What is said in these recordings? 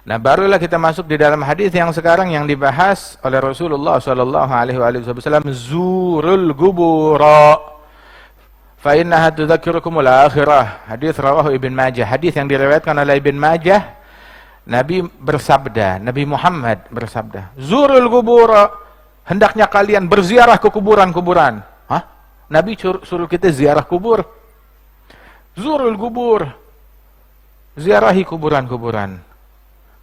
Nah, barulah kita masuk di dalam hadis yang sekarang yang dibahas oleh Rasulullah sallallahu alaihi wasallam, zurul gubura fa innaha tudzakirukumul akhirah. Hadis rawahu Ibn Majah. Hadis yang diriwayatkan oleh Ibn Majah, Nabi bersabda, Nabi Muhammad bersabda, zurul gubura, hendaknya kalian berziarah ke kuburan-kuburan. Hah? Nabi suruh kita ziarah kubur. Zurul gubur, ziarahi kuburan-kuburan.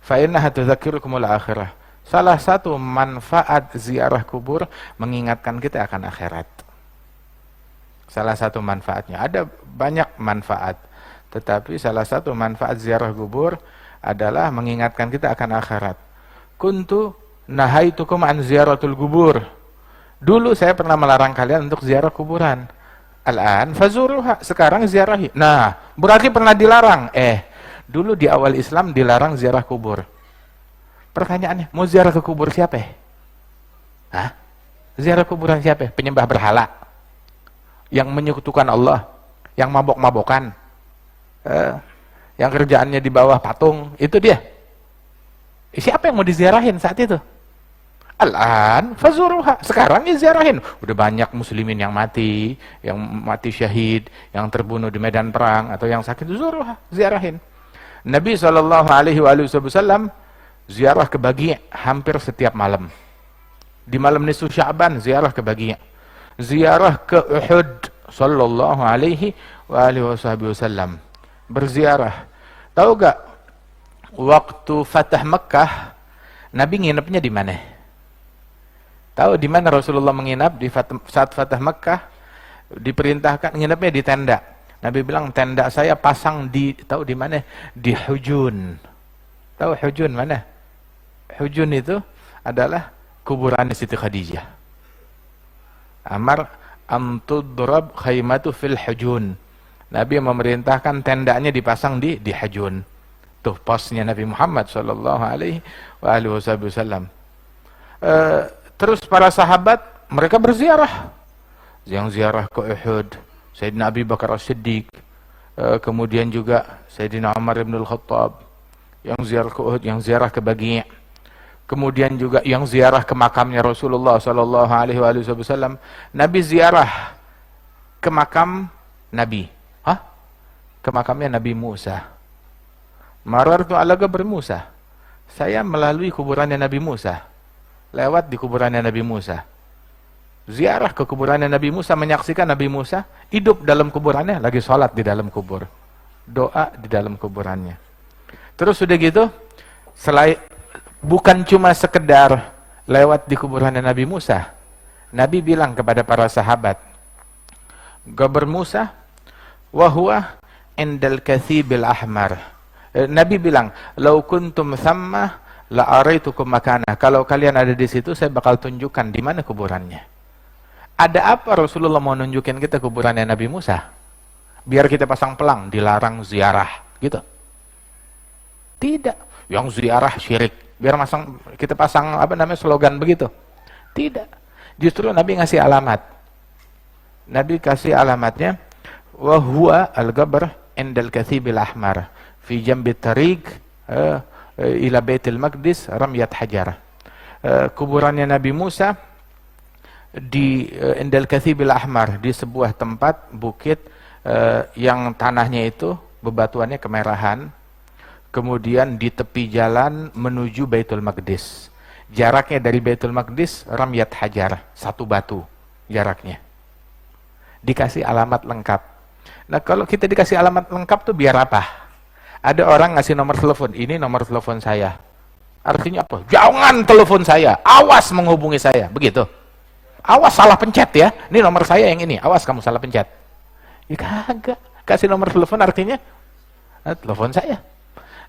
Fa innaha tudzakirukumul akhirah. Salah satu manfaat ziarah kubur mengingatkan kita akan akhirat. Salah satu manfaatnya. Ada banyak manfaat, tetapi salah satu manfaat ziarah kubur adalah mengingatkan kita akan akhirat. Kuntu nahaitukum an ziyaratul kubur. Dulu saya pernah melarang kalian untuk ziarah kuburan. Al-an fazuruha, sekarang ziarahi. Nah, berarti pernah dilarang. Dulu di awal Islam dilarang ziarah kubur. Pertanyaannya, mau ziarah ke kubur siapa? Hah? Ziarah kuburan siapa? Penyembah berhala, yang menyekutukan Allah, yang mabok-mabokan, yang kerjaannya di bawah patung, itu dia. Siapa yang mau diziarahin saat itu? Al-an fazuruha, sekarang ya ziarahin. Udah banyak muslimin yang mati syahid, yang terbunuh di medan perang, atau yang sakit, zuruha, ziarahin. Nabi SAW ziarah ke Baqi' hampir setiap malam. Di malam nisfu Sya'ban ziarah ke Baqi'. Ziarah ke Uhud sallallahu alaihi wasallam. Berziarah. Tahu gak waktu Fatah Mekah Nabi nginepnya di mana? Tahu di mana Rasulullah menginap saat Fatah Mekah? Diperintahkan nginepnya di tenda. Nabi bilang, tenda saya pasang tahu di mana? Di Hujun. Tahu Hujun mana? Hujun itu adalah kuburan Siti Khadijah. Amar amtudrab khaymatu fil Hujun. Nabi memerintahkan tendanya dipasang di Hujun. Tuh posnya Nabi Muhammad sallallahu alaihi wasallam. Terus para sahabat mereka berziarah. Yang ziarah ke Uhud, Sayyidina Abi Bakar As-Siddiq, kemudian juga Sayyidina Umar ibn al-Khattab, yang ziarah ke Uhud, yang ziarah ke Baqi', kemudian juga yang ziarah ke makamnya Rasulullah sallallahu alaihi wasallam. Nabi ziarah ke makam Nabi, ke makamnya Nabi Musa. Marartu ala qabri Musa, saya melalui kuburannya Nabi Musa, lewat di kuburannya Nabi Musa. Ziarah ke kuburannya Nabi Musa, menyaksikan Nabi Musa hidup dalam kuburannya, lagi sholat di dalam kubur, doa di dalam kuburannya. Terus sudah gitu, bukan cuma sekedar lewat di kuburannya Nabi Musa, Nabi bilang kepada para sahabat, Qabr Musa wa huwa indal kathibil ahmar. Nabi bilang, lau kuntum thamma la araitukum makana. Kalau kalian ada di situ, saya bakal tunjukkan di mana kuburannya. Ada apa Rasulullah mau nunjukin kita kuburannya Nabi Musa? Biar kita pasang pelang, dilarang ziarah, gitu? Tidak. Yang ziarah syirik. Biar kita pasang slogan begitu? Tidak. Justru Nabi ngasih alamat. Nabi kasih alamatnya, wa huwa al-qabr indal kathibil ahmar fi jambi tariq ila Baitul Maqdis ramyat hajar. Kuburannya Nabi Musa di Indal Kathibil Ahmar, di sebuah tempat bukit yang tanahnya itu bebatuannya kemerahan, kemudian di tepi jalan menuju Baitul Maqdis. Jaraknya dari Baitul Maqdis ramyat hajar, satu batu jaraknya. Dikasih alamat lengkap. Nah, kalau kita dikasih alamat lengkap tuh biar apa? Ada orang ngasih nomor telepon, ini nomor telepon saya. Artinya apa? Jangan telepon saya, awas menghubungi saya, begitu. Awas salah pencet ya, ini nomor saya yang ini, awas kamu salah pencet. Ya kagak, kasih nomor telepon artinya telepon saya.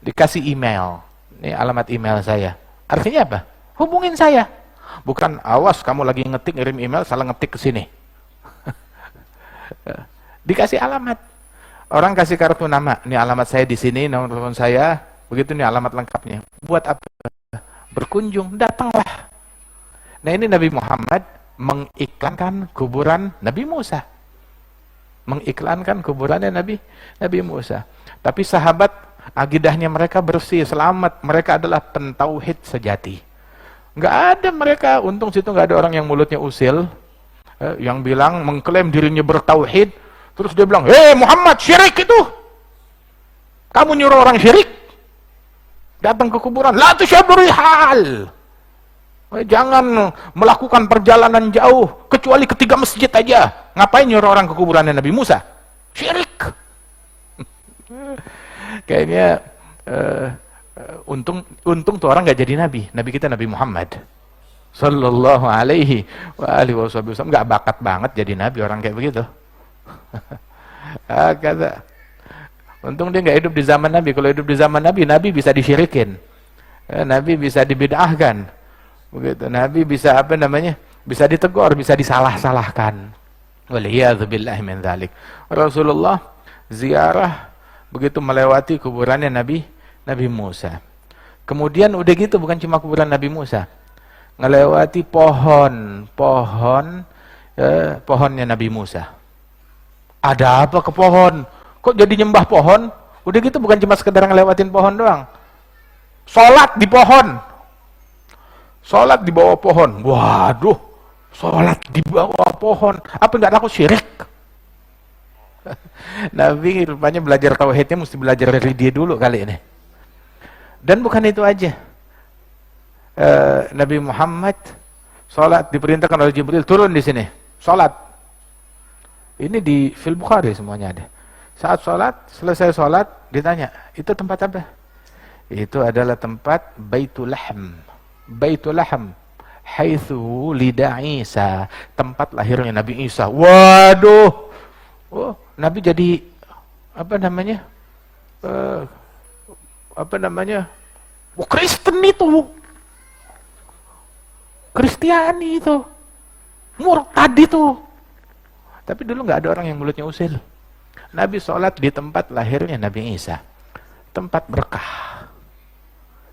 Dikasih email, ini alamat email saya, artinya apa? Hubungin saya. Bukan awas kamu lagi ngetik, ngirim email salah ngetik ke sini. Dikasih alamat. Orang kasih kartu nama, ini alamat saya di sini, nomor telepon saya, begitu nih alamat lengkapnya. Buat apa? Berkunjung, datanglah. Nah, ini Nabi Muhammad mengiklankan kuburan Nabi Musa. Mengiklankan kuburannya Nabi Musa. Tapi sahabat Akidahnya mereka bersih, selamat. Mereka adalah pentauhid sejati. Nggak ada mereka, untung situ nggak ada orang yang mulutnya usil, yang bilang, mengklaim dirinya bertauhid, terus dia bilang, Muhammad, syirik itu. Kamu nyuruh orang syirik? Datang ke kuburan, la tusyaburi hal. Jangan melakukan perjalanan jauh, kecuali ketiga masjid aja. Ngapain nyuruh orang ke kuburannya Nabi Musa? Syirik. Kayaknya untung tuh orang nggak jadi nabi. Nabi kita Nabi Muhammad sallallahu alaihi wa alihi wasallam nggak bakat banget jadi nabi orang kayak begitu. Kata, untung dia nggak hidup di zaman Nabi. Kalau hidup di zaman Nabi, Nabi bisa disyirikin, Nabi bisa dibid'ahkan, begitu. Nabi bisa bisa ditegur, bisa disalah-salahkan. Waliyadzubillahi min dzalik. Rasulullah ziarah begitu melewati kuburannya Nabi Musa. Kemudian udah gitu bukan cuma kuburan Nabi Musa, ngelewati pohonnya Nabi Musa. Ada apa ke pohon? Kok jadi nyembah pohon? Udah gitu bukan cuma sekedar ngelewatin pohon doang. Sholat di pohon. Sholat di bawah pohon. Waduh, sholat di bawah pohon. Apa nggak takut syirik? Nabi rupanya belajar tauhidnya mesti belajar dari dia dulu kali ini. Dan bukan itu aja. Nabi Muhammad sholat diperintahkan oleh Jibril, turun di sini, sholat. Ini di Fil Bukhari semuanya ada. Saat sholat, selesai sholat, ditanya, itu tempat apa? Itu adalah tempat Baitul Lahm. Baitul Lahm, haitsu lida Isa, tempat lahirnya Nabi Isa. Waduh, Nabi jadi Kristen itu, Kristiani itu, murtad itu. Tapi dulu nggak ada orang yang mulutnya usil. Nabi sholat di tempat lahirnya Nabi Isa, tempat berkah,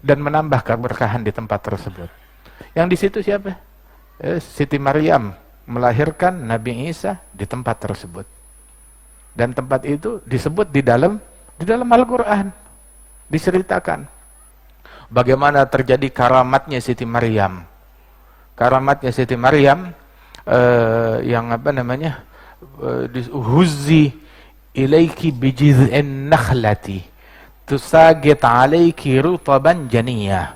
dan menambah keberkahan di tempat tersebut. Yang di situ siapa? Siti Maryam melahirkan Nabi Isa di tempat tersebut. Dan tempat itu disebut di dalam Al-Quran, diceritakan bagaimana terjadi karamatnya Siti Maryam. Karamatnya Siti Maryam yang huzzi ilaiki bijiz'in nakhlati tusagit alaiki rutaban janiyah.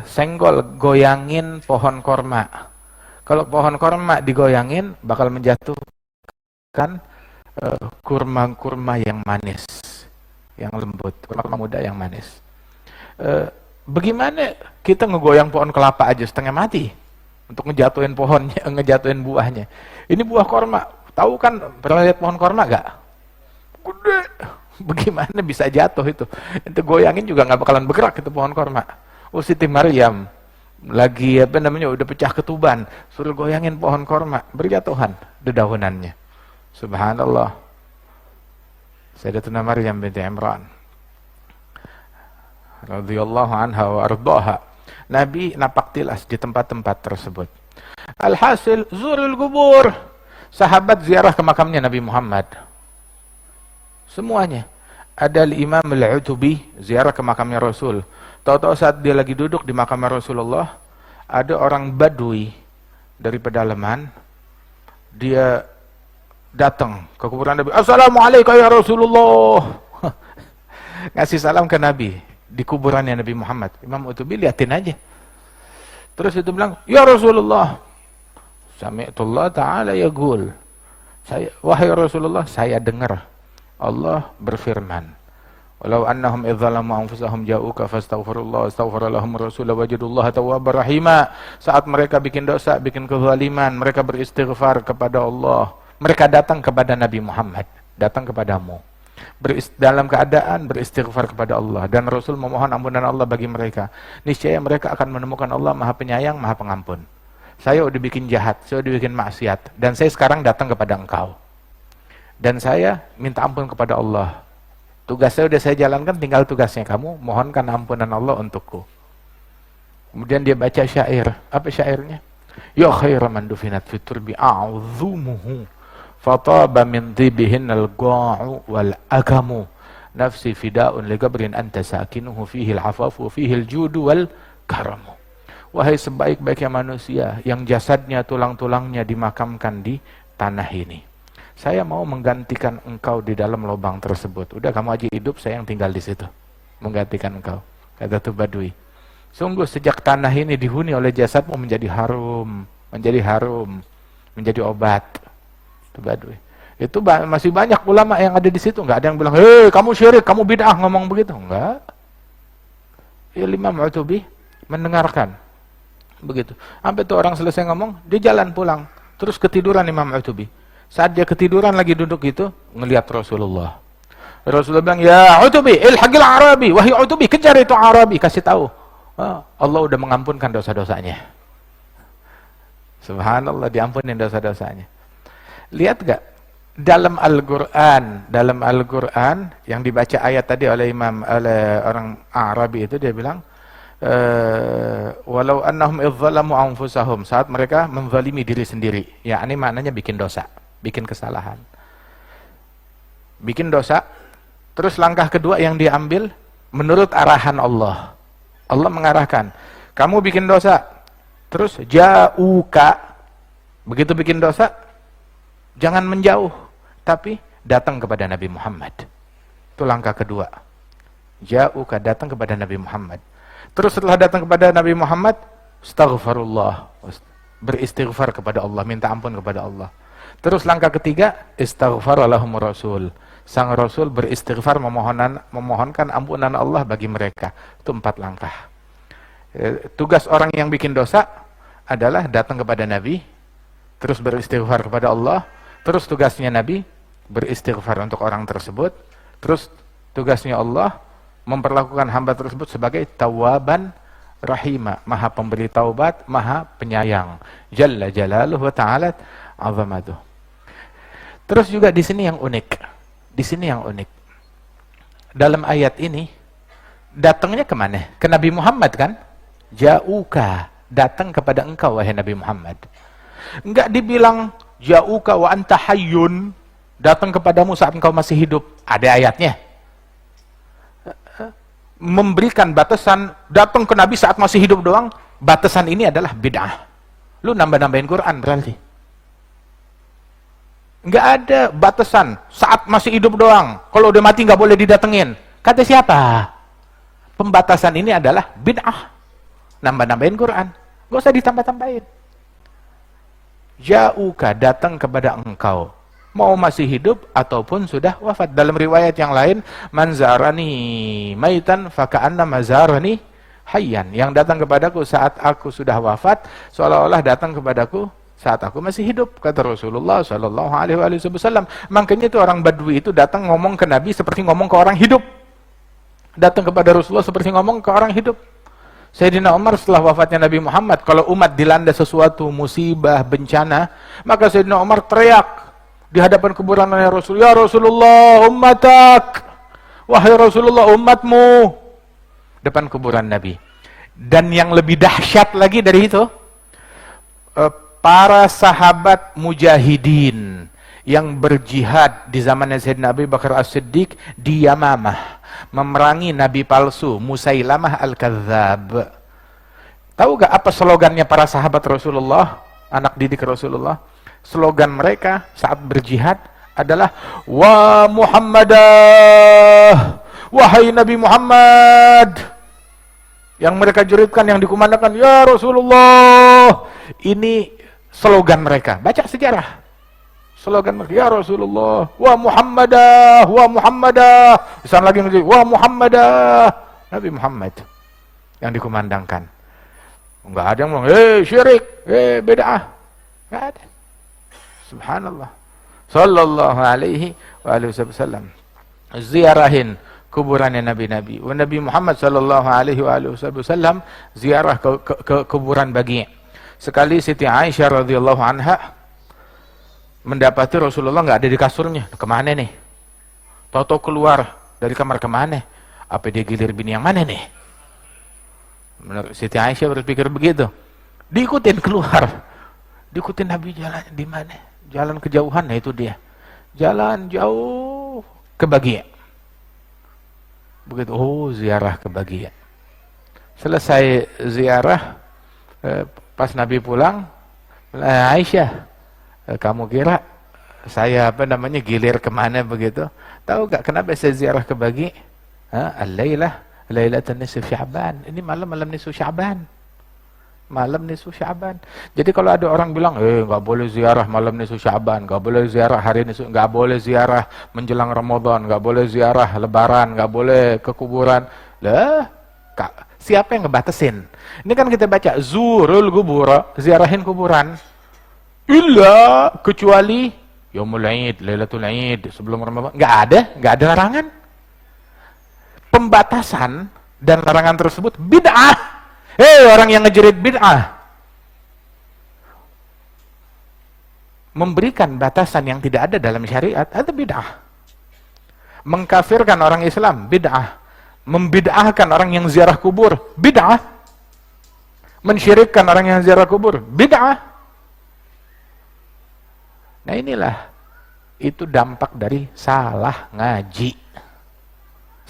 Senggol, goyangin pohon korma. Kalau pohon korma digoyangin bakal menjatuhkan kurma-kurma yang manis, yang lembut, kurma muda yang manis. Bagaimana kita ngegoyang pohon kelapa aja setengah mati untuk ngejatuhin pohonnya, ngejatuhin buahnya. Ini buah korma, tahu kan, pernah lihat pohon korma gak? Gede, bagaimana bisa jatuh itu? Itu goyangin juga nggak bakalan bergerak itu pohon korma. Siti Maryam lagi udah pecah ketuban, suruh goyangin pohon korma, berjatuhan dedaunannya. Subhanallah. Sayyidatuna Maryam binti Imran radhiyallahu anha wa ardhaha. Nabi napak tilas di tempat-tempat tersebut. Alhasil zurul kubur. Sahabat ziarah ke makamnya Nabi Muhammad. Semuanya. Ada Imam Al-Utubi ziarah ke makamnya Rasul. Tahu-tahu saat dia lagi duduk di makamnya Rasulullah, ada orang Badui dari pedalaman. Dia datang ke kuburan Nabi. Assalamualaikum ya Rasulullah. Ngasih salam ke Nabi di kuburannya Nabi Muhammad. Imam Utubi liatin aja. Terus itu bilang, ya Rasulullah, sami'tullah ta'ala yaqul. Wahai Rasulullah, saya dengar Allah berfirman, walau annahum idzalamu anfusahum ja'uka fastaghfirullah astaghfara lahum rasul wajadullaha tawwabar rahima. Saat mereka bikin dosa, bikin kezaliman, mereka beristighfar kepada Allah. Mereka datang kepada Nabi Muhammad, datang kepadamu, dalam keadaan beristighfar kepada Allah, dan Rasul memohon ampunan Allah bagi mereka. Niscaya mereka akan menemukan Allah Maha Penyayang, Maha Pengampun. Saya udah bikin jahat, saya udah bikin maksiat, dan saya sekarang datang kepada engkau, dan saya minta ampun kepada Allah. Tugas saya udah saya jalankan, tinggal tugasnya kamu mohonkan ampunan Allah untukku. Kemudian dia baca syair. Apa syairnya? Ya khaira man dufinat fi turbi a'zumuhu fataba min dhibihin al-ga'u wal agamu nafsi fida'un li qabrin anta sakinuhu fihi al-afafu fihi al-judu wal karamu. Wahai sebaik-baiknya manusia yang jasadnya, tulang-tulangnya dimakamkan di tanah ini, saya mau menggantikan engkau di dalam lubang tersebut. Udah, kamu aja hidup, saya yang tinggal di situ menggantikan engkau. Kata tuh Badui, sungguh sejak tanah ini dihuni oleh jasadmu menjadi harum, menjadi obat. Tuh Badui. Itu masih banyak ulama yang ada di situ, nggak ada yang bilang, hei kamu syirik, kamu bid'ah, ngomong begitu. Enggak. Ya, Imam Utubi mendengarkan begitu. Sampai tuh orang selesai ngomong, dia jalan pulang. Terus ketiduran Imam Utubi. Saat dia ketiduran lagi duduk gitu, ngelihat Rasulullah. Rasulullah bilang, ya Utubi, ilhaqil Arabi. Wahai Utubi, kejar itu Arabi. Kasih tahu, Allah udah mengampunkan dosa-dosanya. Subhanallah, diampunin dosa-dosanya. Lihat gak? Dalam Al-Quran, yang dibaca ayat tadi oleh orang Arabi itu, dia bilang, walau annahum idzalamu anfusahum, saat mereka menzalimi diri sendiri. Ya, ini maknanya bikin dosa, bikin kesalahan. Bikin dosa, terus langkah kedua yang diambil menurut arahan Allah. Allah mengarahkan, kamu bikin dosa, terus ja'uka, begitu bikin dosa, jangan menjauh, tapi datang kepada Nabi Muhammad. Itu langkah kedua. Ja'uka, datang kepada Nabi Muhammad. Terus setelah datang kepada Nabi Muhammad, astaghfirullah, beristighfar kepada Allah, minta ampun kepada Allah. Terus langkah ketiga, istaghfar lahum Rasul. Sang Rasul beristighfar, memohonkan ampunan Allah bagi mereka. Itu 4 langkah. Tugas orang yang bikin dosa adalah datang kepada Nabi, terus beristighfar kepada Allah. Terus tugasnya Nabi beristighfar untuk orang tersebut. Terus tugasnya Allah memperlakukan hamba tersebut sebagai tawaban rahimah, maha pemberi taubat, maha penyayang. Jalla jalaluhu wa ta'ala azamatuh. Terus juga di sini yang unik. Di sini yang unik. Dalam ayat ini datangnya kemana? Ke Nabi Muhammad kan? Ja'uka, datang kepada engkau wahai Nabi Muhammad. Enggak dibilang ja'uka wa anta hayyun, datang kepadamu saat engkau masih hidup. Ada ayatnya. Memberikan batasan datang ke Nabi saat masih hidup doang, batasan ini adalah bid'ah. Lu nambah-nambahin Quran berarti. Enggak ada batasan saat masih hidup doang. Kalau udah mati nggak boleh didatengin. Kata siapa? Pembatasan ini adalah bid'ah. Nambah-nambahin Quran. Gak usah ditambah-tambahin. Ja'uka, datang kepada engkau, mau masih hidup ataupun sudah wafat. Dalam riwayat yang lain, man zarani maitan faka'anna mazarani hayyan. Yang datang kepadaku saat aku sudah wafat, seolah-olah datang kepadaku saat aku masih hidup, kata Rasulullah sallallahu alaihi wasallam. Makanya itu orang Badui itu datang ngomong ke Nabi seperti ngomong ke orang hidup. Datang kepada Rasulullah seperti ngomong ke orang hidup. Sayyidina Umar setelah wafatnya Nabi Muhammad, kalau umat dilanda sesuatu musibah, bencana, maka Sayyidina Umar teriak di hadapan kuburan Rasul, ya Rasulullah ummatak, wahai Rasulullah umatmu, depan kuburan Nabi. Dan yang lebih dahsyat lagi dari itu, para sahabat mujahidin yang berjihad di zamannya Sayyidina Abu Bakar As-Siddiq di Yamamah, memerangi nabi palsu Musailamah Al-Kadzab. Tahu gak apa slogannya para sahabat Rasulullah, anak didik Rasulullah? Slogan mereka saat berjihad adalah wa Muhammadah, wahai Nabi Muhammad. Yang mereka juritkan, yang dikumandangkan, ya Rasulullah. Ini slogan mereka. Baca sejarah. Slogan mereka, ya Rasulullah, wa Muhammadah, wa Muhammadah. Di sana lagi wa Muhammadah, Nabi Muhammad yang dikumandangkan. Enggak ada yang ngomong, syirik, bid'ah. Enggak ada. Subhanallah. Sallallahu alaihi wasallam. Ziarahin kuburannya nabi-nabi. Nabi Muhammad sallallahu alaihi wasallam ziarah ke kuburan Baqi'. Sekali Siti Aisyah radhiyallahu anha mendapati Rasulullah nggak ada di kasurnya. Kemana nih? Tahu-tahu keluar dari kamar, kemana? Apa dia gilir bini yang mana nih? Menurut Siti Aisyah berpikir begitu. Diikutin keluar. Diikutin Nabi jalan di mana? Jalan kejauhan, nah itu dia. Jalan jauh ke Baqi'. Begitu, oh ziarah kebagian. Selesai ziarah, pas Nabi pulang, Aisyah, kamu kira saya gilir kemana begitu? Tahu gak kenapa saya ziarah ke Baqi? Lailatul nisfu Sya'ban. Ini malam nisfu Sya'ban. Malam nisfu Sya'ban. Jadi kalau ada orang bilang, nggak boleh ziarah malam nisfu Sya'ban, nggak boleh ziarah hari nisfu, nggak boleh ziarah menjelang Ramadan, nggak boleh ziarah Lebaran, nggak boleh ke kuburan. Lah, siapa yang ngebatasin? Ini kan kita baca zurul kubur, ziarahin kuburan. Illa kecuali Yaumul Id, Lailatul Id, sebelum Ramadan. Nggak ada larangan. Pembatasan dan larangan tersebut bid'ah. Orang yang ngejerit bid'ah. Memberikan batasan yang tidak ada dalam syariat, ada bid'ah. Mengkafirkan orang Islam, bid'ah. Membid'ahkan orang yang ziarah kubur, bid'ah. Mensyirikkan orang yang ziarah kubur, bid'ah. Nah inilah, itu dampak dari salah ngaji,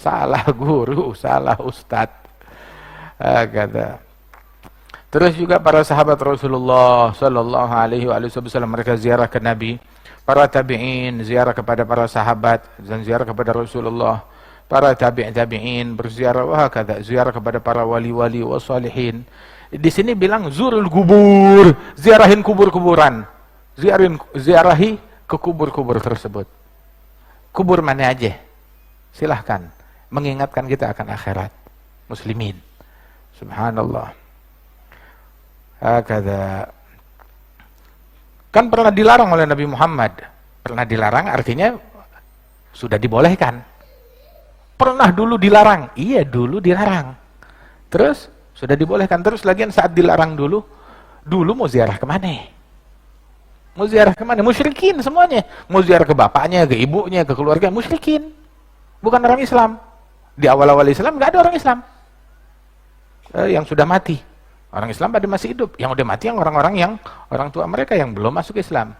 salah guru, salah ustadz. Kata. Terus juga para sahabat Rasulullah Sallallahu Alaihi Wasallam, mereka ziarah ke Nabi. Para tabi'in ziarah kepada para sahabat dan ziarah kepada Rasulullah. Para tabi'in berziarah, kata ziarah kepada para wali-wali wassalihin. Di sini bilang zurul kubur, ziarahin kubur-kuburan. Ziarahi ke kubur-kubur tersebut. Kubur mana aja, silahkan, mengingatkan kita akan akhirat muslimin. Subhanallah. Hakadha. Kan pernah dilarang oleh Nabi Muhammad. Pernah dilarang artinya sudah dibolehkan. Pernah dulu dilarang, iya dulu dilarang. Terus sudah dibolehkan, terus lagian saat dilarang dulu mau ziarah kemana? Mau ziarah kemana? Musyrikin semuanya. Mau ziarah ke bapaknya, ke ibunya, ke keluarga, musyrikin. Bukan orang Islam. Di awal-awal Islam nggak ada orang Islam yang sudah mati. Orang Islam pada masih hidup. Yang udah mati yang orang-orang yang orang tua mereka yang belum masuk Islam.